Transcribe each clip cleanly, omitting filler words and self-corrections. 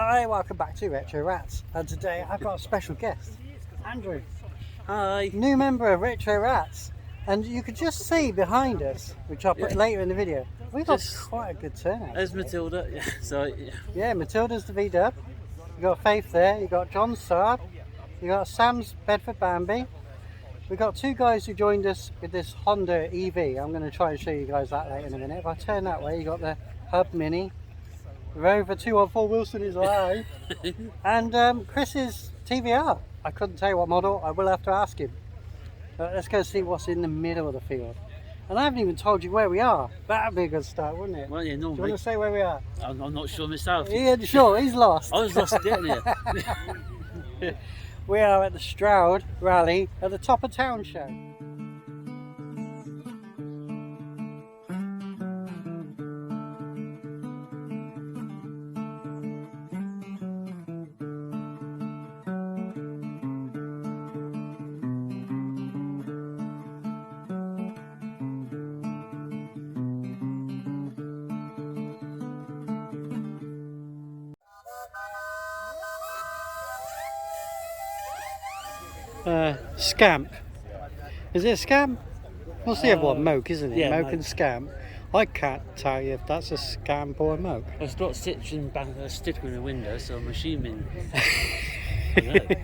Hi, welcome back to Retro Ratz, and today I've got a special guest, Andrew. Hi. New member of Retro Ratz, and you can just see behind us, which I'll put later in the video, we've got quite a good turnout. There's Matilda. Yeah, Matilda's the V-dub. You've got Faith there, you've got John Sard, you've got Sam's Bedford Bambi. We've got two guys who joined us with this Honda EV. I'm going to try and show you guys that later in a minute. If I turn that way, you've got the Hub Mini. Rover 214 Wilson is alive. And Chris's TVR. I couldn't tell you what model, I will have to ask him. But let's go see what's in the middle of the field. And I haven't even told you where we are. That'd be a good start, wouldn't it? Well, yeah, Do you normally. want to say where we are? I'm not sure myself. He ain't sure, he's lost. I was lost getting here. We are at the Stroud Rally at the Top of Town show. Scamp. Is it a scamp? What's the other one? Moke, isn't it? Yeah, Moke Moke. and scamp. I can't tell you if that's a scamp or a moke. It's got stitching back a sticker in the window, so I'm assuming. I don't know.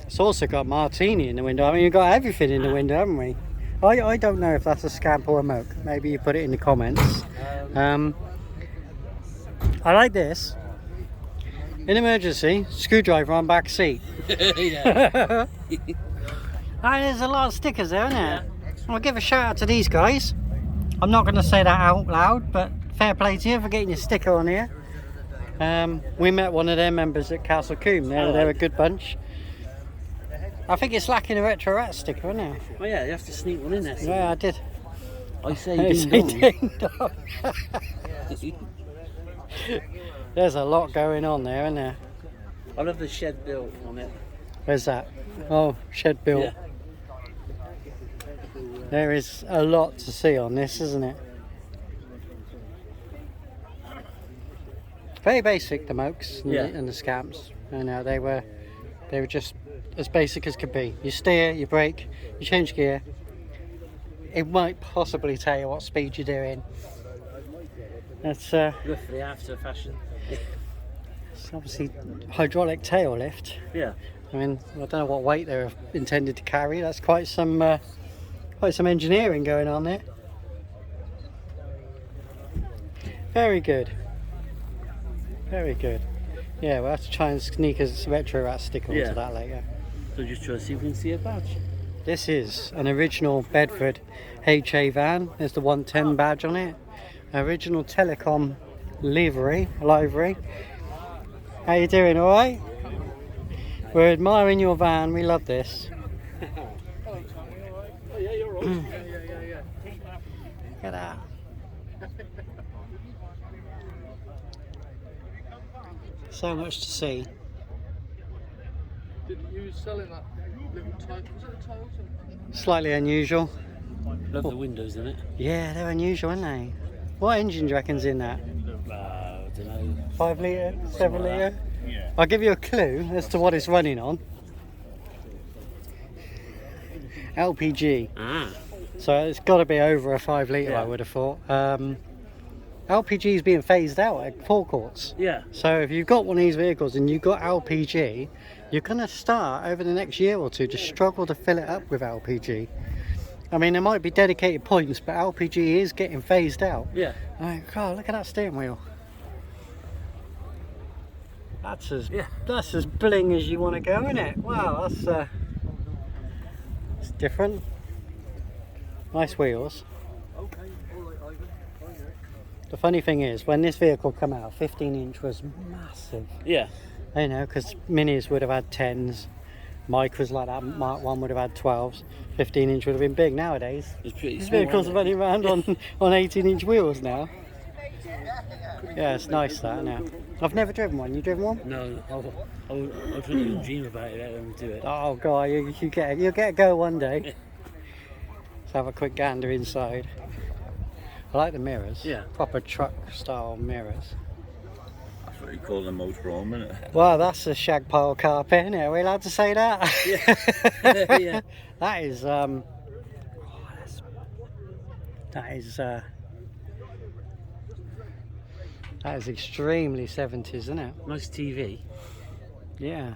It's also got martini in the window. I mean, you've got everything in the window, haven't we? I don't know if that's a scamp or a moke. Maybe you put it in the comments. I like this. In emergency, screwdriver on back seat. Yeah. There's a lot of stickers there, isn't there? I'll give a shout out to these guys. I'm not going to say that out loud, but fair play to you for getting your sticker on here. We met one of their members at Castle Coombe. They're a good bunch. I think it's lacking a Retro Ratz sticker, isn't it? Oh yeah, you have to sneak one in there. Yeah, I did. I say It's ding ding dong. There's a lot going on there, isn't there? I love the shed built on it. Where's that? Oh, shed built. Yeah. There is a lot to see on this, isn't it? Very basic, the mokes and the scamps. You know, they were just as basic as could be. You steer, you brake, you change gear. It might possibly tell you what speed you're doing. That's Roughly after fashion. it's obviously hydraulic tail lift. Yeah. I mean, I don't know what weight they're intended to carry. That's quite some engineering going on there. Very good. Very good. Yeah, we'll have to try and sneak a Retro Ratz sticker onto that later. So just try to see if we can see a badge. This is an original Bedford HA van. There's the 110 badge on it. Original Telecom livery. How you doing, alright? We're admiring your van, we love this. Oh yeah, you're right. Yeah. Look at that. So much to see. Did you selling that little type? Was it a title? Slightly unusual. Love the windows in it. Yeah, they're unusual, aren't they? What engine do you reckon's in that? I don't know. 5 litre? 7 like litre? Yeah. I'll give you a clue as to what it's running on. LPG. So it's got to be over a 5 litre, I would have thought. LPG is being phased out at forecourts. Yeah. So if you've got one of these vehicles and you've got LPG, you're going to start over the next year or two to struggle to fill it up with LPG. I mean, there might be dedicated points, but LPG is getting phased out. Yeah. Oh, God, look at that steering wheel. That's as bling as you want to go, isn't it? Wow, that's it's different. Nice wheels. The funny thing is, when this vehicle came out, 15-inch was massive. Yeah. You know, because Minis would have had 10s, Micras like that, Mark 1 would have had 12s, 15-inch would have been big nowadays. It's pretty These small. vehicles are running around on 18-inch wheels now. Yeah, it's nice that now. I've never driven one. You driven one? No, I'll try to dream about it and do it. Oh God, you'll get a go one day. Let's have a quick gander inside. I like the mirrors. Yeah. Proper truck style mirrors. what you call a motorhome, isn't it? Well, that's a shag pile carpet, isn't it? Are we allowed to say that? Yeah. Yeah. That is that is extremely 70s, isn't it? Nice TV. Yeah.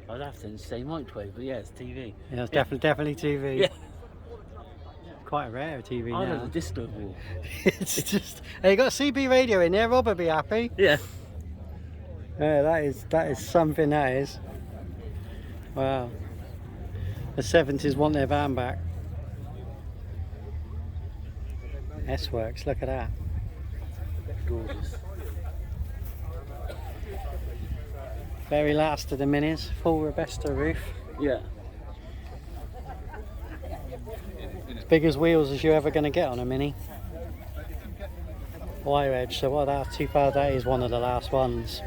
I'd have to say microwave, but yeah, it's TV. Yeah, it's definitely TV. Yeah. Quite a rare TV I now. love the disco ball. It's just. Hey, you got a CB radio in there. Rob will be happy. Yeah. Yeah, that is something. That is. Wow. The 70s want their van back. S-Works. Look at that. Gorgeous. Very last of the minis. Full Robusta roof. Yeah. As big as wheels as you're ever going to get on a mini. Wire edge. So what that 2000, that is one of the last ones.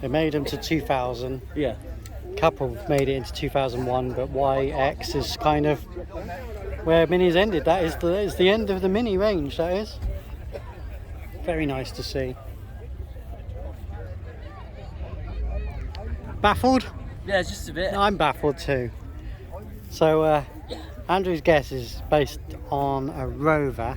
They made them to 2000. Yeah. Couple made it into 2001, but YX is kind of where minis ended. That is the end of the mini range. That is very nice to see. Baffled? Yeah, just a bit. I'm baffled too. So Andrew's guess is based on a Rover.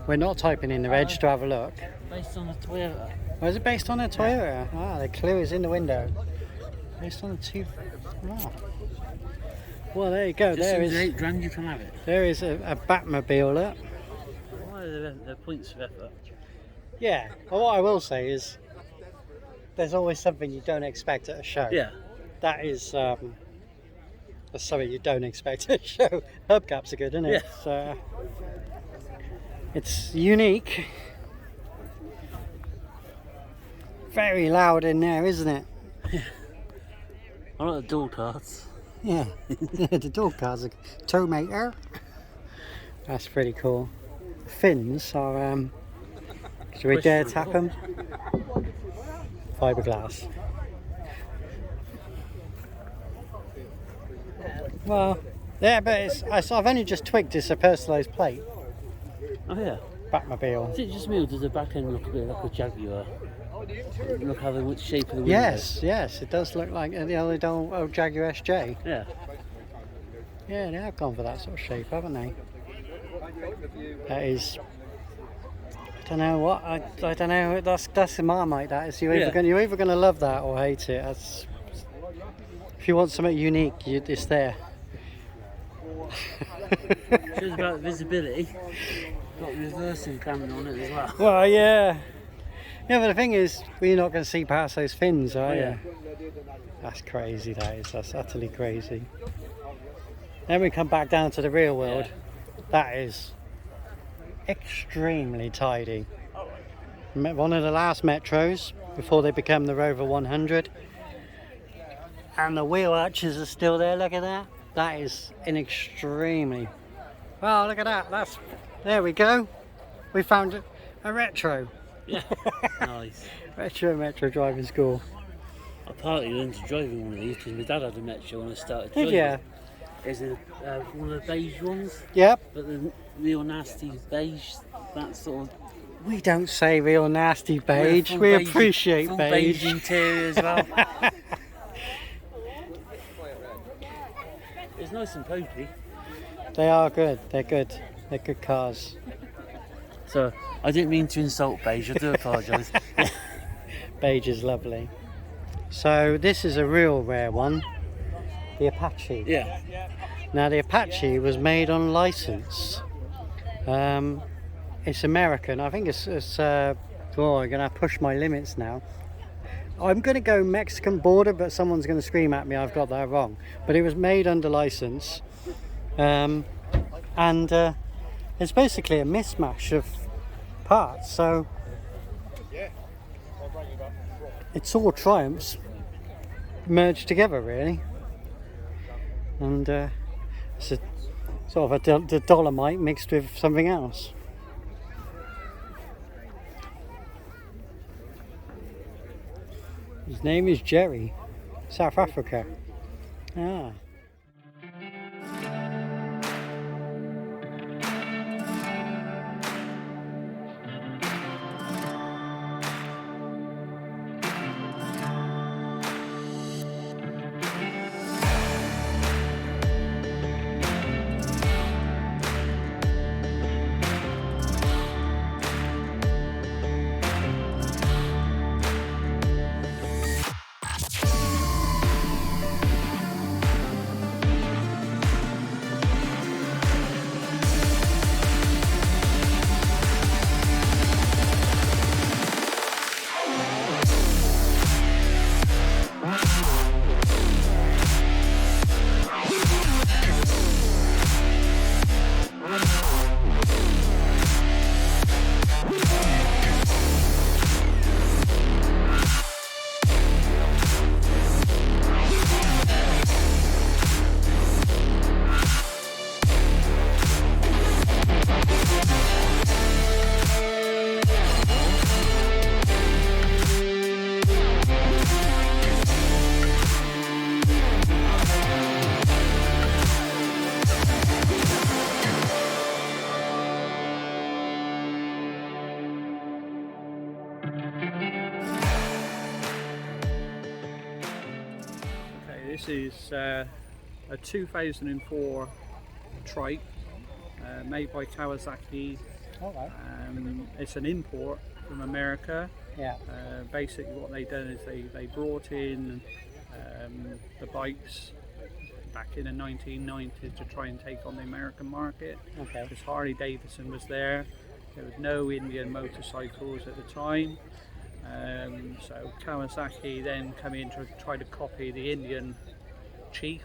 We're not typing in the reg to have a look. Based on a Toyota. Was it based on a Toyota? Ah, the clue is in the window. Based on a two. Oh. Well, there you go. Just There seems is. £8,000 you can have it. There is a Batmobile. Look. Why are the points of effort? Yeah. Well, what I will say is, there's always something you don't expect at a show. Yeah. That is. That's something you don't expect at a show. Hubcaps are good, isn't it? Yeah. It's unique. Very loud in there, isn't it? I like the door cards. Yeah, the door cards are tow maker. That's pretty cool. Fins are, should we dare tap them? Fiberglass. Well, yeah, but I've only just twigged it's a personalised plate. Oh yeah. Batmobile. Is it just me or does the back end look a bit like a Jaguar? Look how the shape of the window. Yes, it does look like the old Jaguar SJ. Yeah. Yeah, they have gone for that sort of shape, haven't they? That is. I don't know what. I don't know. That's a Marmite. That is. You're either gonna love that or hate it. That's. If you want something unique, it's there. Shows about visibility. Got reversing camera on it as well. Well, yeah. Yeah, but the thing is, we're not going to see past those fins, are you? Yeah. That's crazy. That's utterly crazy. Then we come back down to the real world. Yeah. That is extremely tidy. One of the last Metros before they became the Rover 100. And the wheel arches are still there. Look at that. That is an extremely. Well, look at that. There we go. We found a retro. Yeah. Nice. Retro Metro driving school. I partly learned to drive in one of these because my dad had a Metro when I started Did driving. ya? There's one of the beige ones, Yep. but the real nasty beige, that sort of. We don't say real nasty beige. We appreciate full beige. beige interior as well. It's nice and pokey. They are good. They're good. They're good cars. So I didn't mean to insult beige. I do apologise. Beige is lovely. So this is a real rare one. The Apache. Yeah. Now the Apache was made on license. It's American. I think it's I'm gonna push my limits now. I'm gonna go Mexican border, but someone's gonna scream at me I've got that wrong. But it was made under license, and it's basically a mismatch of parts. So it's all Triumphs merged together, really. And it's a sort of a Dolomite mixed with something else. His name is Jerry, South Africa. Ah. This is a 2004 trike made by Kawasaki. All right. It's an import from America. Yeah. Basically what they done is they brought in the bikes back in the 1990s to try and take on the American market. Okay. Because Harley Davidson was there. There was no Indian motorcycles at the time. So Kawasaki then come in to try to copy the Indian Chief.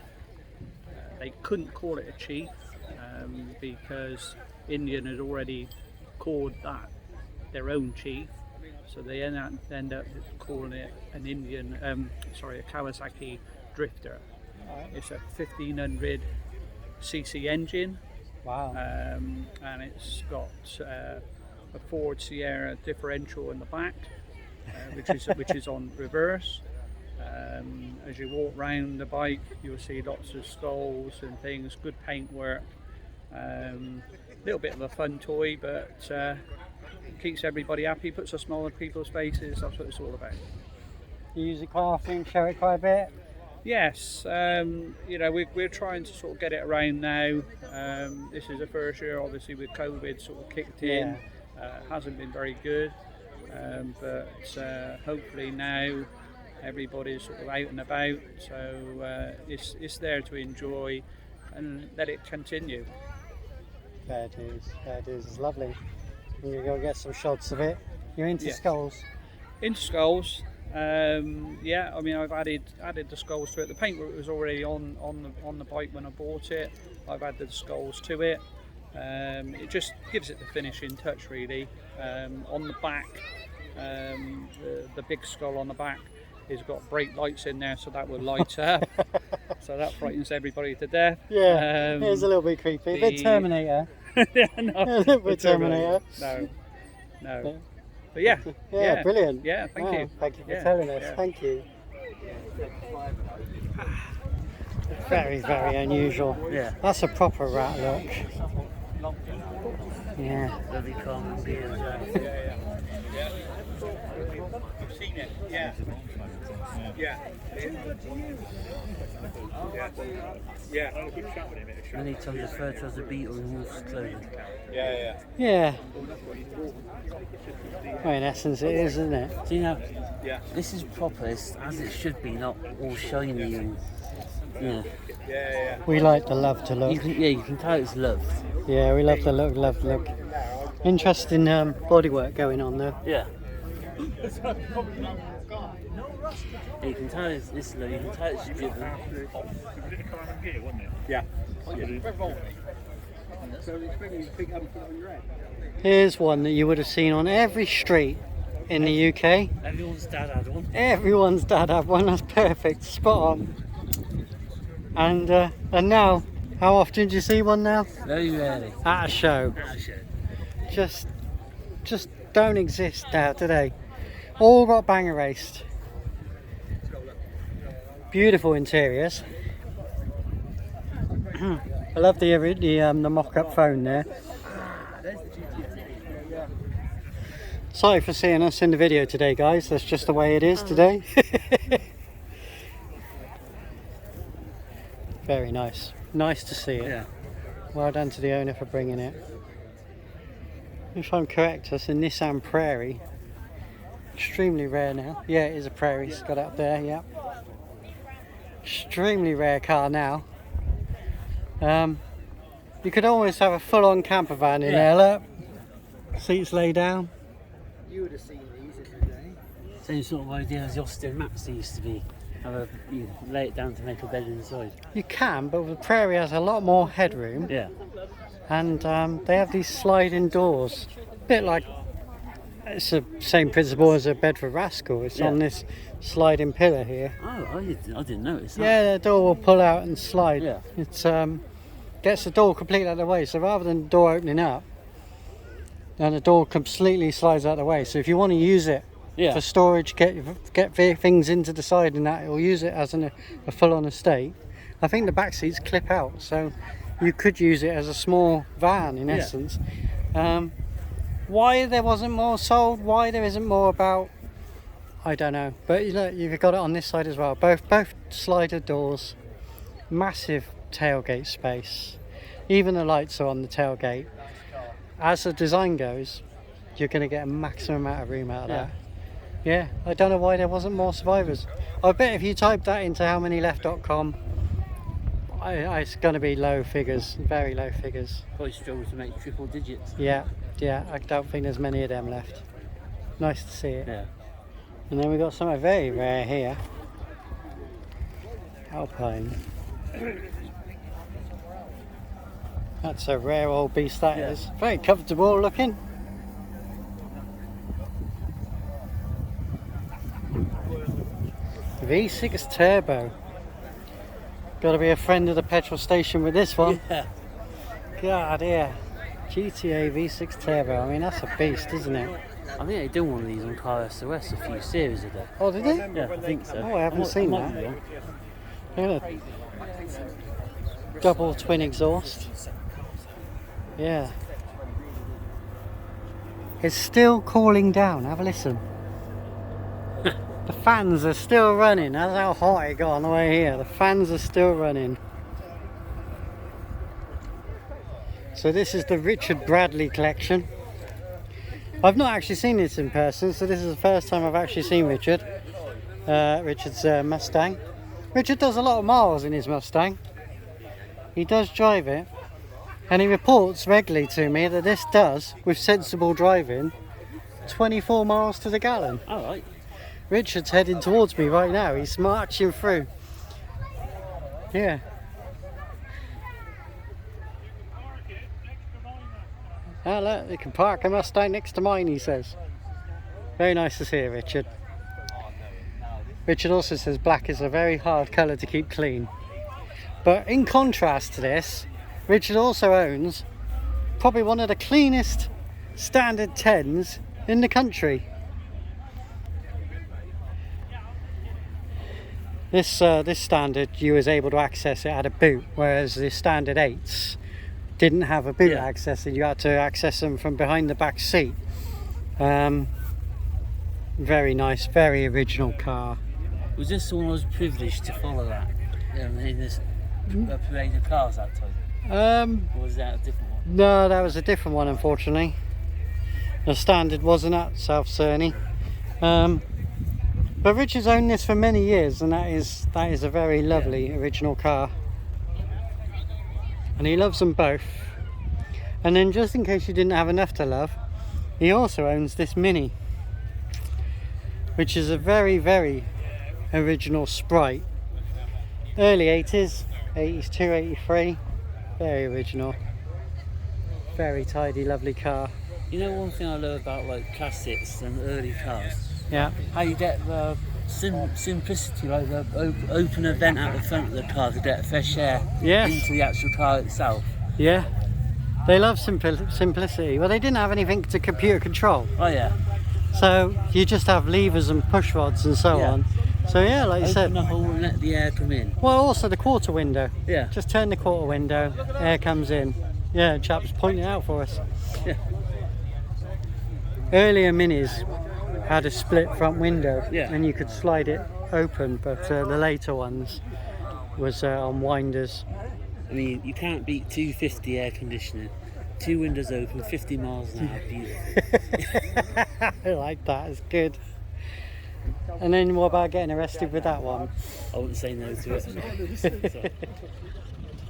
They couldn't call it a Chief because Indian had already called that their own Chief. So they end up calling it an a Kawasaki Drifter. It's a 1500 cc engine. Wow. And it's got a Ford Sierra differential in the back, which is on reverse. As you walk round the bike, you'll see lots of skulls and things. Good paintwork. Little bit of a fun toy, but keeps everybody happy. Puts a smile on people's faces. That's what it's all about. You use it quite often. Show it quite a bit. Yes, you know, we're trying to sort of get it around now. This is the first year, obviously, with COVID sort of kicked in. Hasn't been very good, but hopefully now everybody's sort of out and about, so it's there to enjoy and let it continue. Fair dues, fair dues. It's lovely. And you go get some shots of it. You're into skulls. Into skulls. Yeah, I mean, I've added the skulls to it. The paintwork was already on the bike when I bought it. I've added the skulls to it. It just gives it the finishing touch, really. On the back, the big skull on the back has got brake lights in there, so that will light up. So that frightens everybody to death. Yeah, it is a little bit creepy. A bit Terminator. Yeah, no, a little bit Terminator. No. But yeah, brilliant. Yeah, thank you. Thank you for telling us. Thank you. Very, very unusual. Yeah. That's a proper rat look. Yeah. Very calm and beer as well. You've seen it, yeah. Yeah. Many times referred to as a beetle in wolf's clothing. Yeah. Well, in essence, it is, isn't it? See now, this is proper, it's as it should be, not all shiny and We like the love to look. you can tell it's loved. Yeah, we love the look, love the look. Interesting bodywork going on there. Yeah. You can tell it's low, you can tell it's driven. Yeah. Here's one that you would have seen on every street in the UK. Everyone's dad had one. Everyone's dad had one. That's perfect, spot on. And now, how often do you see one now? Very rarely. At a show. Just don't exist now, do they? All got bang erased. Beautiful interiors. I love the mock-up phone there. Sorry for seeing us in the video today, guys. That's just the way it is today. Very nice. Nice to see it. Yeah. Well done to the owner for bringing it. If I'm correct, that's a Nissan Prairie. Extremely rare now. Yeah, it is a Prairie. It's got it up there, yeah. Extremely rare car now. You could almost have a full-on camper van in there, look. Seats lay down. You would have seen these in the day. Same sort of idea as the Austin Maps used to be. You lay it down to make a bed inside. You can, but the Prairie has a lot more headroom. Yeah. And they have these sliding doors. A bit like, it's the same principle as a Bedford Rascal. It's on this sliding pillar here. Oh, I didn't notice that. Yeah, the door will pull out and slide. Yeah. It's gets the door completely out of the way. So rather than the door opening up, then the door completely slides out of the way. So if you want to use it for storage, get things into the side and that, it'll use it as a full-on estate. I think the back seats clip out, so you could use it as a small van in essence. Why there wasn't more sold, why there isn't more about, I don't know, but you look, you've got it on this side as well. Both slider doors, massive tailgate space. Even the lights are on the tailgate. As the design goes, you're going to get a maximum amount of room out of that. Yeah, I don't know why there wasn't more survivors. I bet if you type that into howmanyleft.com, it's going to be low figures, very low figures. Probably struggle to make triple digits. Yeah, I don't think there's many of them left. Nice to see it. Yeah. And then we've got something very rare here. Alpine. That's a rare old beast that is. Very comfortable looking. V6 turbo. Got to be a friend of the petrol station with this one. Yeah. God, yeah. GTA V6 turbo. I mean, that's a beast, isn't it? I think they done one of these on Car SOS a few series ago. Oh, did they? Yeah, I think so. Oh, I haven't seen might that. be wrong. Look at that. Double twin exhaust. Yeah. It's still cooling down. Have a listen. The fans are still running. That's how hot it got on the way here. The fans are still running. So this is the Richard Bradley collection. I've not actually seen this in person, so this is the first time I've actually seen Richard. Richard's Mustang. Richard does a lot of miles in his Mustang. He does drive it, and he reports regularly to me that this does, with sensible driving, 24 miles to the gallon. Alright. Richard's heading towards me right now. He's marching through. Yeah. Oh look, you can park a Mustang next to mine, he says. Very nice to see you, Richard. Richard also says black is a very hard colour to keep clean. But in contrast to this, Richard also owns probably one of the cleanest standard 10s in the country. This standard, you was able to access it at a boot, whereas the standard 8s didn't have a boot access, and you had to access them from behind the back seat. Very nice, very original car. Was this the one I was privileged to follow that? In this parade of cars that time? Or was that a different one? No, that was a different one, unfortunately. The standard wasn't at South Cerney. But Richard's owned this for many years, and that is a very lovely original car. And he loves them both. And then, just in case you didn't have enough to love, he also owns this Mini, which is a very, very original Sprite. Early 80s, 82, 83, very original, very tidy, lovely car. You know, one thing I love about like classics and early cars, Yeah. how you get the simplicity, like the open a vent out the front of the car to get fresh air into the actual car itself. Yeah. They love simplicity. Well, they didn't have anything to computer control. Oh yeah. So you just have levers and push rods and so on. So yeah, like you said. Open the hole and let the air come in. Well, also the quarter window. Yeah. Just turn the quarter window, air comes in. Yeah, chap's pointing it out for us. Yeah. Earlier Minis had a split front window, Yeah. and you could slide it open, but the later ones was on winders. I mean, you can't beat 250 air conditioning. 2 windows open, 50 miles an hour. Beautiful. I like that, it's good. And then what about getting arrested with that one? I wouldn't say no to it.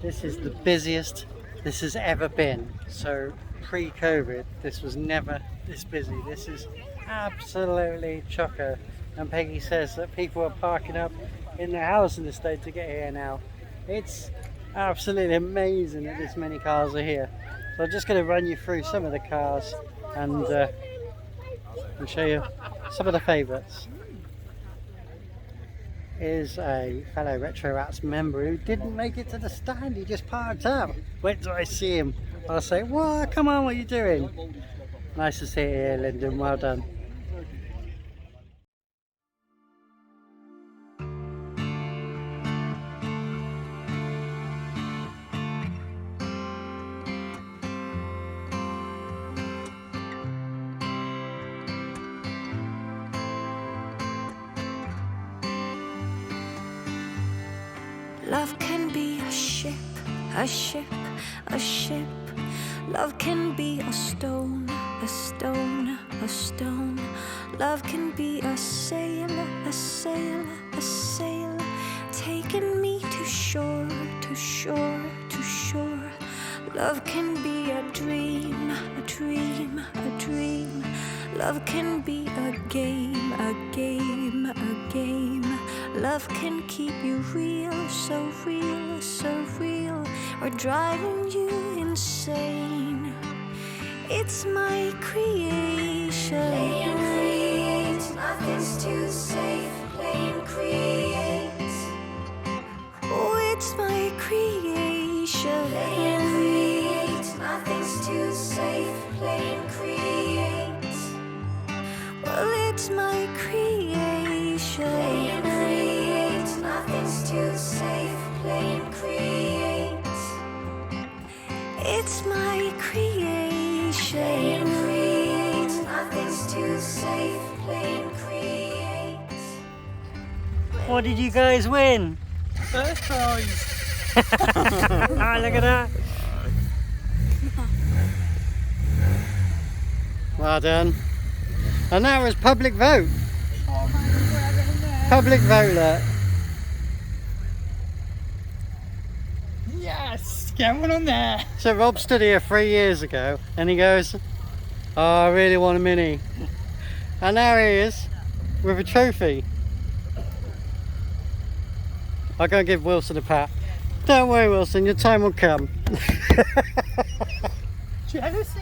This is the busiest this has ever been. So pre-COVID, this was never this busy. This is absolutely chocker. And Peggy says that people are parking up in their housing estate to get here now. It's absolutely amazing that this many cars are here. So I'm just going to run you through some of the cars and show you some of the favourites. Is a fellow Retro Ratz member who didn't make it to the stand. He just parked up. Wait till I see him. I'll say, "What? Come on, what are you doing?" Nice to see you here, Lyndon. Well done. Love can be a ship, a ship, a ship. Love can be a stone, a stone, a stone. Love can be a sailor, a sailor, a sailor, taking me to shore, to shore, to shore. Love can be a dream, a dream, a dream. Love can be a game, a game, a game. Love can keep you real, so real, so real, or driving you insane. It's my creation. Play and create, nothing's too safe. Play and create. Oh, it's my creation. Play and create, nothing's too safe. Play and create. Well, it's my creation. Play and create, nothing's too safe. Play and create. It's my creation. Play and create, nothing's too safe. Play and create. What did you guys win? First prize. Ah, look at that. Well done. And that was public vote. Public vote, look. Yes, get one on there. So Rob stood here 3 years ago and he goes, oh, I really want a Mini. And now he is with a trophy. I'll go give Wilson a pat. Don't worry, Wilson, your time will come. Jealousy.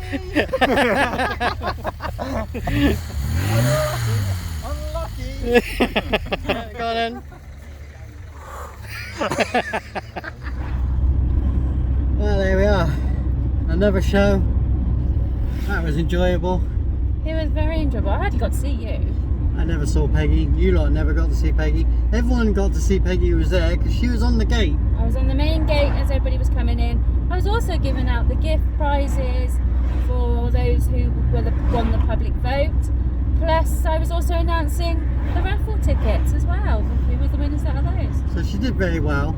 Unlucky. Go on then. Well, there we are. Another show. That was enjoyable. It was very enjoyable. I hardly got to see you. I never saw Peggy. You lot never got to see Peggy. Everyone got to see Peggy who was there because she was on the gate. I was on the main gate as everybody was coming in. I was also giving out the gift prizes for those who won the public vote. Plus, I was also announcing the raffle tickets as well. Who were the winners out of those? So she did very well.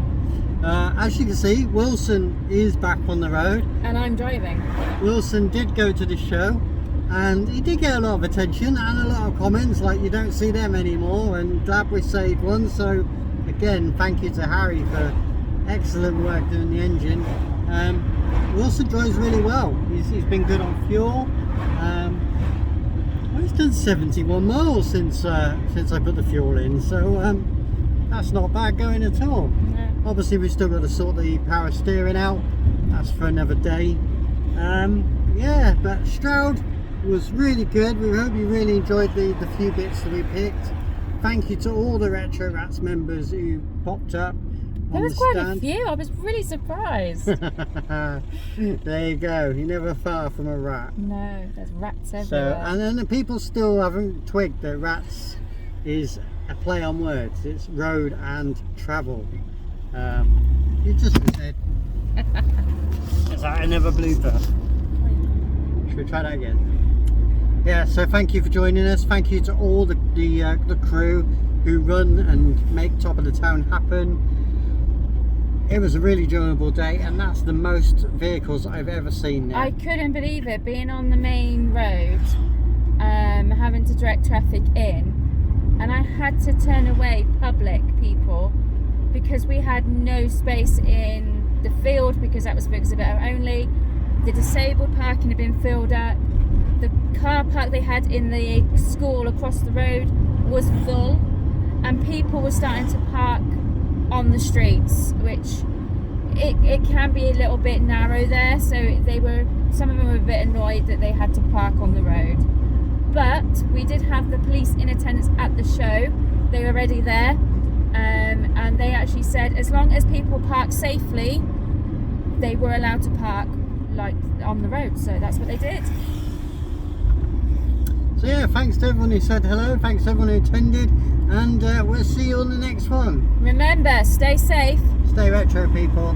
As you can see, Wilson is back on the road. And I'm driving. Wilson did go to the show and he did get a lot of attention and a lot of comments like you don't see them anymore and glad we saved one. So again, thank you to Harry for excellent work doing the engine. Wilson drives really well. He's been good on fuel. Well, he's done 71 miles since I put the fuel in, so that's not bad going at all. No. Obviously we've still got to sort the power steering out. That's for another day. Yeah, but Stroud was really good. We hope you really enjoyed the few bits that we picked. Thank you to all the Retro Ratz members who popped up. There was quite a few. I was really surprised. There you go. You're never far from a rat. No, there's rats everywhere. So, and then the people still haven't twigged that rats is a play on words. It's road and travel. You just said. Is that another blooper? Should we try that again? Yeah. So thank you for joining us. Thank you to all the crew who run and make Top of the Town happen. It was a really enjoyable day, and that's the most vehicles I've ever seen there. I couldn't believe it, being on the main road, having to direct traffic in, and I had to turn away public people because we had no space in the field because that was for exhibitor only. The disabled parking had been filled up. The car park they had in the school across the road was full, and people were starting to park on the streets, which it can be a little bit narrow there, so some of them were a bit annoyed that they had to park on the road. But we did have the police in attendance at the show. They were already there, and they actually said as long as people park safely, they were allowed to park like on the road, so that's what they did. So yeah, thanks to everyone who said hello, thanks to everyone who attended, and we'll see you on the next one. Remember, stay safe. Stay retro, people.